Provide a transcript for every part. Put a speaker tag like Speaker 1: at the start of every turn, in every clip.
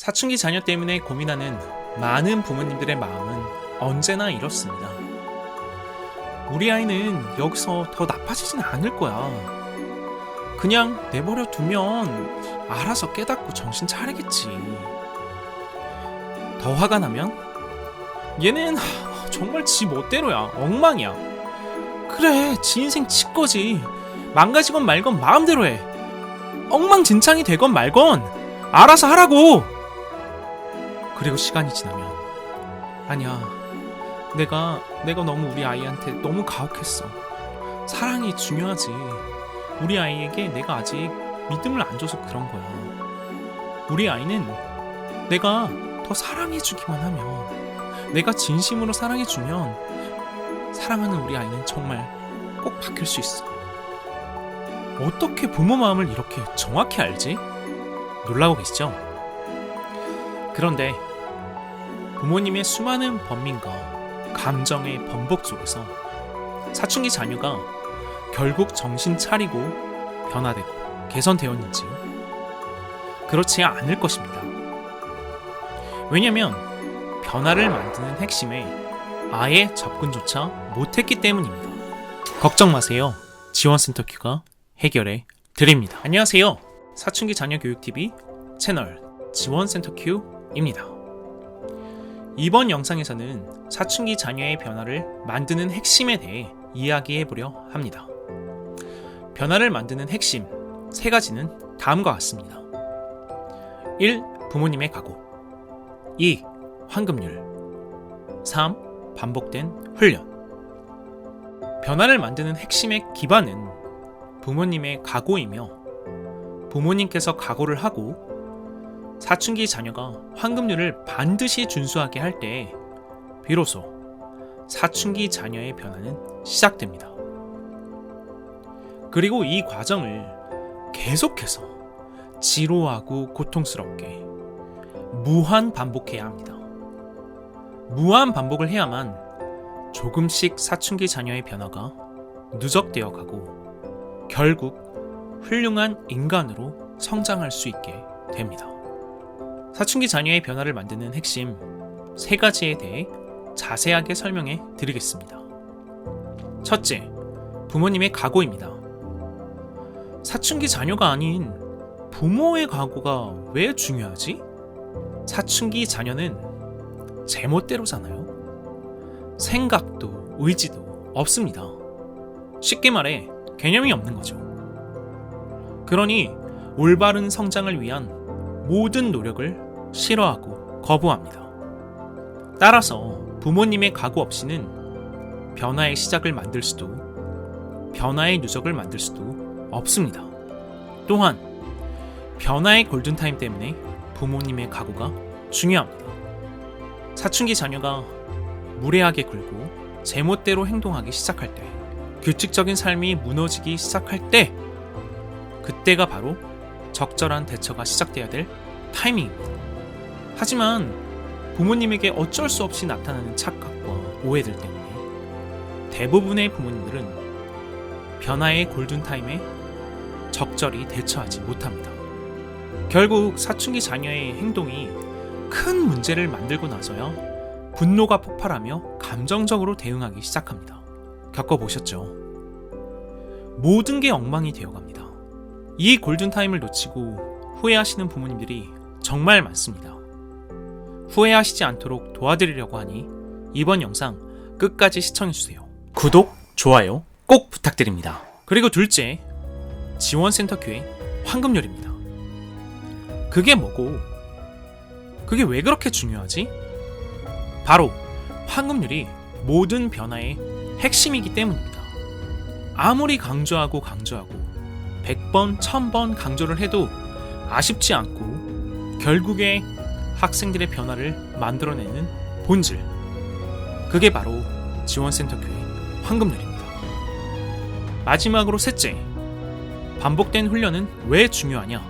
Speaker 1: 사춘기 자녀 때문에 고민하는 많은 부모님들의 마음은 언제나 이렇습니다. 우리 아이는 여기서 더 나빠지진 않을 거야. 그냥 내버려 두면 알아서 깨닫고 정신 차리겠지. 더 화가 나면 얘는 정말 지 멋대로야. 엉망이야. 그래, 지 인생 지 거지. 망가지건 말건 마음대로 해. 엉망진창이 되건 말건 알아서 하라고. 그리고 시간이 지나면 아니야, 내가 너무 우리 아이한테 너무 가혹했어. 사랑이 중요하지. 우리 아이에게 내가 아직 믿음을 안 줘서 그런 거야. 우리 아이는 내가 더 사랑해주기만 하면, 내가 진심으로 사랑해주면 사랑하는 우리 아이는 정말 꼭 바뀔 수 있어. 어떻게 부모 마음을 이렇게 정확히 알지? 놀라고 계시죠? 그런데 부모님의 수많은 번민과 감정의 번복 속에서 사춘기 자녀가 결국 정신 차리고 변화되고 개선되었는지요? 그렇지 않을 것입니다. 왜냐면 변화를 만드는 핵심에 아예 접근조차 못했기 때문입니다. 걱정 마세요. 지원센터 큐가 해결해 드립니다. 안녕하세요. 사춘기 자녀 교육TV 채널 지원센터 큐입니다. 이번 영상에서는 사춘기 자녀의 변화를 만드는 핵심에 대해 이야기해보려 합니다. 변화를 만드는 핵심 3가지는 다음과 같습니다. 1. 부모님의 각오. 2. 환급률. 3. 반복된 훈련. 변화를 만드는 핵심의 기반은 부모님의 각오이며, 부모님께서 각오를 하고 사춘기 자녀가 환급률을 반드시 준수하게 할 때 비로소 사춘기 자녀의 변화는 시작됩니다. 그리고 이 과정을 계속해서 지루하고 고통스럽게 무한 반복해야 합니다. 무한 반복을 해야만 조금씩 사춘기 자녀의 변화가 누적되어 가고 결국 훌륭한 인간으로 성장할 수 있게 됩니다. 사춘기 자녀의 변화를 만드는 핵심 3가지에 대해 자세하게 설명해 드리겠습니다. 첫째, 부모님의 각오입니다. 사춘기 자녀가 아닌 부모의 각오가 왜 중요하지? 사춘기 자녀는 제멋대로잖아요. 생각도 의지도 없습니다. 쉽게 말해 개념이 없는 거죠. 그러니 올바른 성장을 위한 모든 노력을 싫어하고 거부합니다. 따라서 부모님의 각오 없이는 변화의 시작을 만들 수도, 변화의 누적을 만들 수도 없습니다. 또한 변화의 골든타임 때문에 부모님의 각오가 중요합니다. 사춘기 자녀가 무례하게 굴고 제멋대로 행동하기 시작할 때, 규칙적인 삶이 무너지기 시작할 때, 그때가 바로 적절한 대처가 시작돼야 될 타이밍입니다. 하지만 부모님에게 어쩔 수 없이 나타나는 착각과 오해들 때문에 대부분의 부모님들은 변화의 골든타임에 적절히 대처하지 못합니다. 결국 사춘기 자녀의 행동이 큰 문제를 만들고 나서야 분노가 폭발하며 감정적으로 대응하기 시작합니다. 겪어보셨죠? 모든 게 엉망이 되어갑니다. 이 골든타임을 놓치고 후회하시는 부모님들이 정말 많습니다. 후회하시지 않도록 도와드리려고 하니 이번 영상 끝까지 시청해주세요. 구독, 좋아요 꼭 부탁드립니다. 그리고 둘째, 지원센터 큐의 환급률입니다. 그게 뭐고, 그게 왜 그렇게 중요하지? 바로 환급률이 모든 변화의 핵심이기 때문입니다. 아무리 강조하고 100번, 1000번 강조를 해도 아쉽지 않고 결국에 학생들의 변화를 만들어내는 본질, 그게 바로 지원센터 큐의 환급률입니다. 마지막으로 셋째, 반복된 훈련은 왜 중요하냐?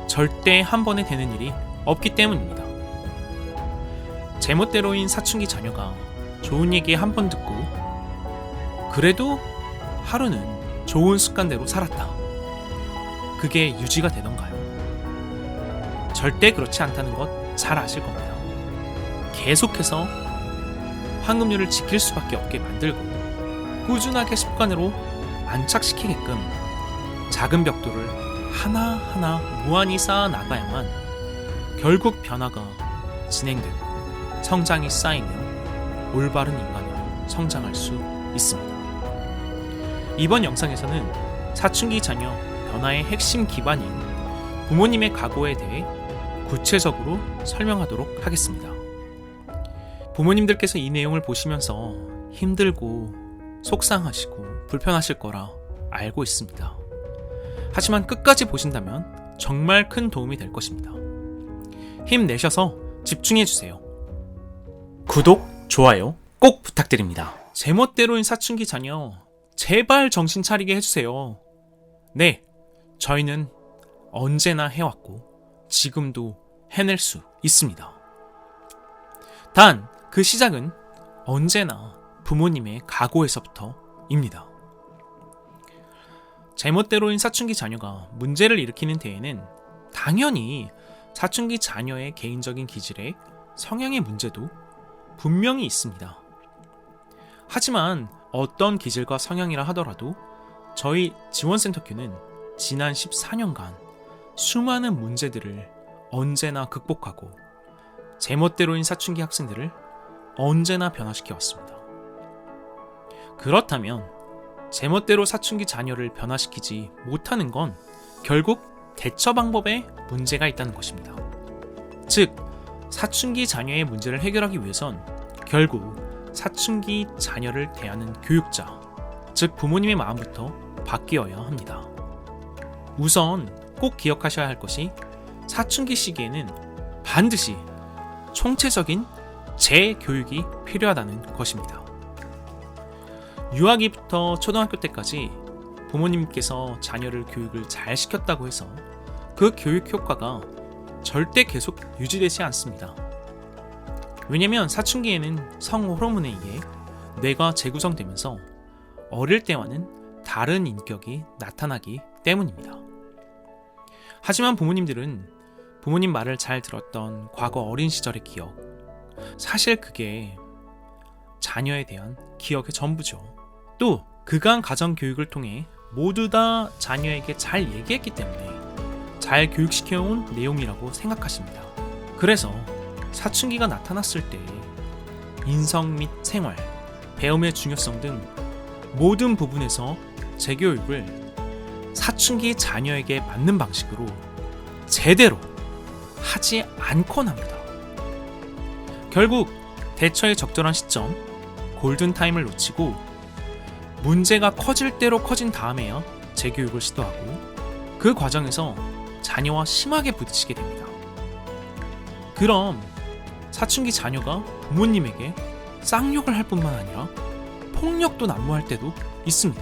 Speaker 1: 절대 한 번에 되는 일이 없기 때문입니다. 제멋대로인 사춘기 자녀가 좋은 얘기 한 번 듣고 그래도 하루는 좋은 습관대로 살았다. 그게 유지가 되던가요? 절대 그렇지 않다는 것 잘 아실 겁니다. 계속해서 황금률을 지킬 수밖에 없게 만들고 꾸준하게 습관으로 안착시키게끔 작은 벽돌을 하나하나 무한히 쌓아 나가야만 결국 변화가 진행되고 성장이 쌓이며 올바른 인간으로 성장할 수 있습니다. 이번 영상에서는 사춘기 자녀 변화의 핵심 기반인 부모님의 각오에 대해 구체적으로 설명하도록 하겠습니다. 부모님들께서 이 내용을 보시면서 힘들고 속상하시고 불편하실 거라 알고 있습니다. 하지만 끝까지 보신다면 정말 큰 도움이 될 것입니다. 힘내셔서 집중해주세요. 구독, 좋아요 꼭 부탁드립니다. 제멋대로인 사춘기 자녀, 제발 정신 차리게 해주세요. 네, 저희는 언제나 해왔고 지금도 해낼 수 있습니다. 단, 그 시작은 언제나 부모님의 각오에서부터입니다. 제멋대로인 사춘기 자녀가 문제를 일으키는 데에는 당연히 사춘기 자녀의 개인적인 기질에 성향의 문제도 분명히 있습니다. 하지만 어떤 기질과 성향이라 하더라도 저희 지원센터큐는 지난 14년간 수많은 문제들을 언제나 극복하고 제멋대로인 사춘기 학생들을 언제나 변화시켜 왔습니다. 그렇다면 제멋대로 사춘기 자녀를 변화시키지 못하는 건 결국 대처 방법에 문제가 있다는 것입니다. 즉, 사춘기 자녀의 문제를 해결하기 위해선 결국 사춘기 자녀를 대하는 교육자, 즉 부모님의 마음부터 바뀌어야 합니다. 우선 꼭 기억하셔야 할 것이 사춘기 시기에는 반드시 총체적인 재교육이 필요하다는 것입니다. 유아기부터 초등학교 때까지 부모님께서 자녀를 교육을 잘 시켰다고 해서 그 교육 효과가 절대 계속 유지되지 않습니다. 왜냐면 사춘기에는 성호르몬에 의해 뇌가 재구성되면서 어릴 때와는 다른 인격이 나타나기 때문입니다. 하지만 부모님들은 부모님 말을 잘 들었던 과거 어린 시절의 기억, 사실 그게 자녀에 대한 기억의 전부죠. 또 그간 가정교육을 통해 모두 다 자녀에게 잘 얘기했기 때문에 잘 교육시켜온 내용이라고 생각하십니다. 그래서 사춘기가 나타났을 때 인성 및 생활, 배움의 중요성 등 모든 부분에서 재교육을 사춘기 자녀에게 맞는 방식으로 제대로 하지 않곤 합니다. 결국 대처의 적절한 시점, 골든타임을 놓치고 문제가 커질 대로 커진 다음에야 재교육을 시도하고 그 과정에서 자녀와 심하게 부딪히게 됩니다. 그럼 사춘기 자녀가 부모님에게 쌍욕을 할 뿐만 아니라 폭력도 난무할 때도 있습니다.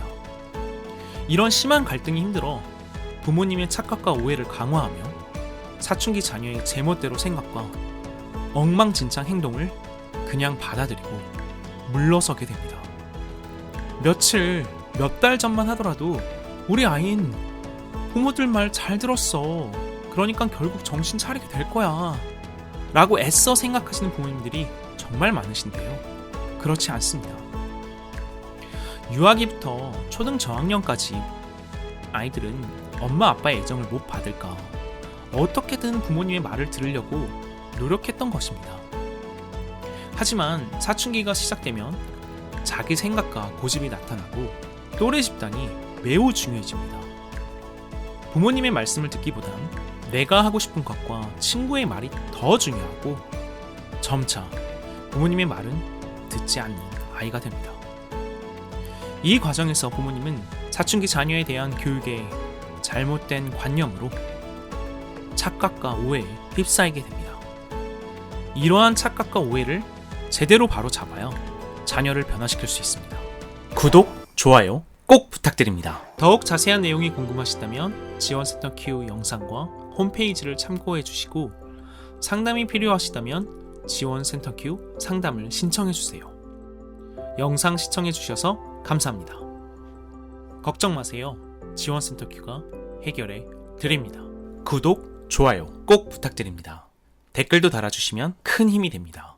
Speaker 1: 이런 심한 갈등이 힘들어 부모님의 착각과 오해를 강화하며 사춘기 자녀의 제멋대로 생각과 엉망진창 행동을 그냥 받아들이고 물러서게 됩니다. 몇 달 전만 하더라도 우리 아이는 부모들 말 잘 들었어. 그러니까 결국 정신 차리게 될 거야. 라고 애써 생각하시는 부모님들이 정말 많으신데요. 그렇지 않습니다. 유아기부터 초등 저학년까지 아이들은 엄마 아빠의 애정을 못 받을까 어떻게든 부모님의 말을 들으려고 노력했던 것입니다. 하지만 사춘기가 시작되면 자기 생각과 고집이 나타나고 또래 집단이 매우 중요해집니다. 부모님의 말씀을 듣기보단 내가 하고 싶은 것과 친구의 말이 더 중요하고 점차 부모님의 말은 듣지 않는 아이가 됩니다. 이 과정에서 부모님은 사춘기 자녀에 대한 교육의 잘못된 관념으로 착각과 오해에 휩싸이게 됩니다. 이러한 착각과 오해를 제대로 바로 잡아야 자녀를 변화시킬 수 있습니다. 구독, 좋아요 꼭 부탁드립니다. 더욱 자세한 내용이 궁금하시다면 지원센터 Q 영상과 홈페이지를 참고해 주시고 상담이 필요하시다면 지원센터 Q 상담을 신청해 주세요. 영상 시청해 주셔서 감사합니다. 걱정 마세요. 지원센터 Q가 해결해 드립니다. 구독, 좋아요 꼭 부탁드립니다. 댓글도 달아주시면 큰 힘이 됩니다.